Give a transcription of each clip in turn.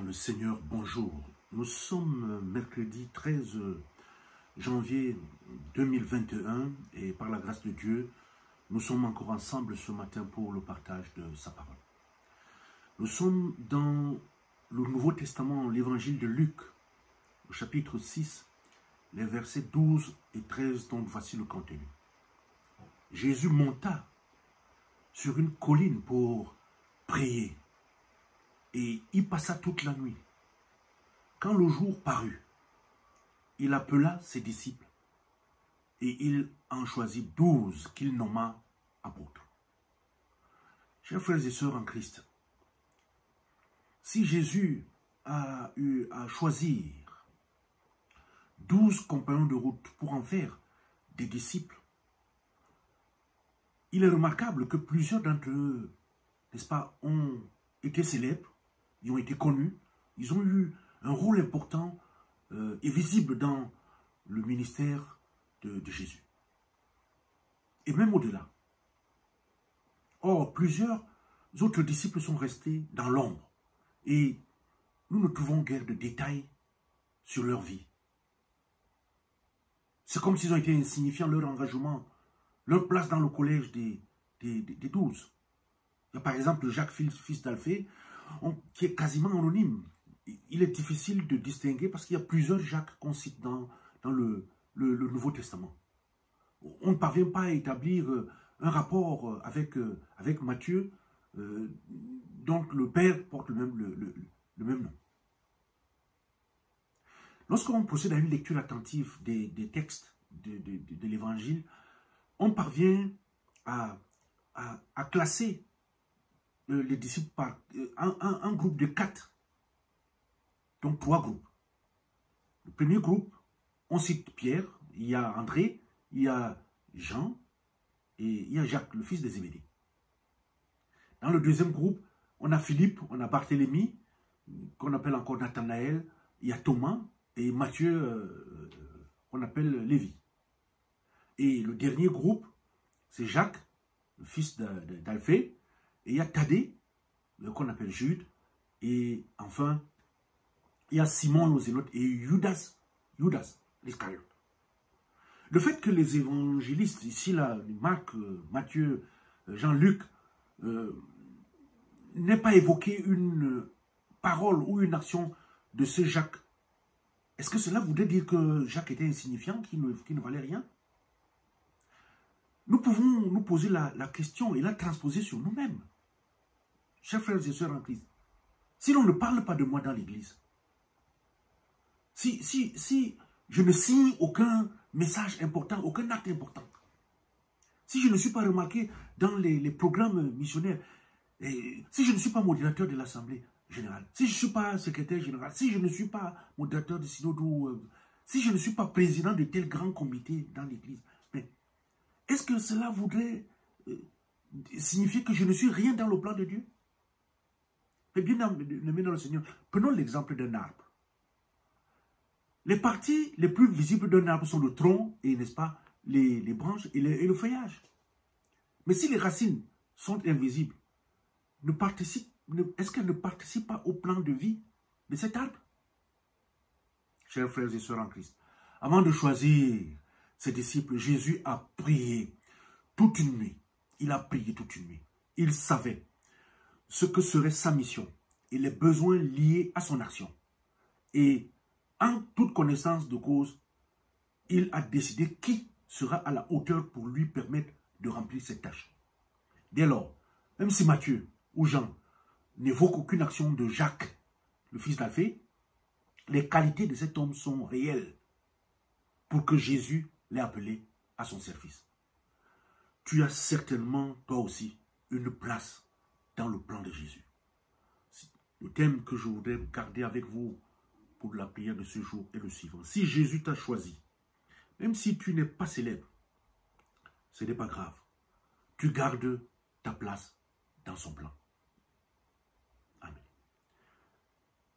le Seigneur, bonjour. Nous sommes mercredi 13 janvier 2021 et par la grâce de Dieu, nous sommes encore ensemble ce matin pour le partage de sa parole. Nous sommes dans le Nouveau Testament, l'évangile de Luc, au chapitre 6, les versets 12 et 13, donc voici le contenu. Jésus monta sur une colline pour prier et y passa toute la nuit. Quand le jour parut, il appela ses disciples et il en choisit 12 qu'il nomma apôtres. Chers frères et sœurs en Christ, si Jésus a eu à choisir 12 compagnons de route pour en faire des disciples, il est remarquable que plusieurs d'entre eux, n'est-ce pas, ont été célèbres, ils ont été connus, ils ont eu un rôle important et visible dans le ministère de Jésus. Et même au-delà. Or, plusieurs autres disciples sont restés dans l'ombre et nous ne trouvons guère de détails sur leur vie. C'est comme s'ils ont été insignifiants, leur engagement, leur place dans le collège des 12. Il y a par exemple Jacques, fils d'Alphée, qui est quasiment anonyme. Il est difficile de distinguer parce qu'il y a plusieurs Jacques qu'on cite dans le Nouveau Testament. On ne parvient pas à établir un rapport avec Matthieu, donc le père porte le même nom. Lorsqu'on procède à une lecture attentive des textes de l'Évangile, on parvient à classer les disciples par un groupe de 4. Donc 3 groupes. Le premier groupe, on cite Pierre, il y a André, il y a Jean et il y a Jacques, le fils de Zébédée. Dans le deuxième groupe, on a Philippe, on a Barthélemy, qu'on appelle encore Nathanaël, il y a Thomas et Matthieu, qu'on appelle Lévi. Et le dernier groupe, c'est Jacques, le fils d'Alphée, et il y a Thaddée, qu'on appelle Jude, et enfin, il y a Simon le Zélote et Judas l'Iscariote. Le fait que les évangélistes, ici, là, Marc, Matthieu, Jean-Luc, n'aient pas évoqué une parole ou une action de ce Jacques, est-ce que cela voudrait dire que Jacques était insignifiant, qui ne valait rien? Nous pouvons nous poser la question et la transposer sur nous-mêmes. Chers frères et sœurs en Christ, si l'on ne parle pas de moi dans l'église, si je ne signe aucun message important, aucun acte important, si je ne suis pas remarqué dans les programmes missionnaires, et si je ne suis pas modérateur de l'Assemblée générale, si je ne suis pas secrétaire général, si je ne suis pas modérateur de synode, ou si je ne suis pas président de tel grand comité dans l'église, est-ce que cela voudrait signifier que je ne suis rien dans le plan de Dieu? Mais bien aimé dans le Seigneur, prenons l'exemple d'un arbre. Les parties les plus visibles d'un arbre sont le tronc et, n'est-ce pas, les branches et le feuillage. Mais si les racines sont invisibles, est-ce qu'elles ne participent pas au plan de vie de cet arbre? Chers frères et sœurs en Christ, avant de choisir ses disciples, Jésus a prié toute une nuit. Il a prié toute une nuit. Il savait ce que serait sa mission et les besoins liés à son action. Et en toute connaissance de cause, il a décidé qui sera à la hauteur pour lui permettre de remplir cette tâche. Dès lors, même si Matthieu ou Jean n'évoquent aucune action de Jacques, le fils d'Alphée, les qualités de cet homme sont réelles pour que Jésus l'ait appelé à son service. Tu as certainement, toi aussi, une place dans le plan de Jésus. Le thème que je voudrais garder avec vous pour la prière de ce jour est le suivant. Si Jésus t'a choisi, même si tu n'es pas célèbre, ce n'est pas grave. Tu gardes ta place dans son plan. Amen.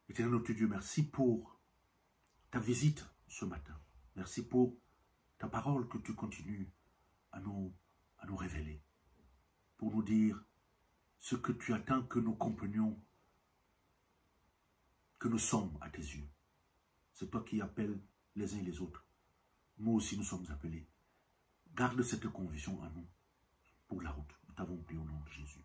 Éternel notre Dieu, merci pour ta visite ce matin. Merci pour ta parole que tu continues à nous révéler. Pour nous dire ce que tu attends que nous comprenions que nous sommes à tes yeux. C'est toi qui appelles les uns et les autres. Nous aussi, nous sommes appelés. Garde cette conviction à nous pour la route. Nous t'avons prié au nom de Jésus.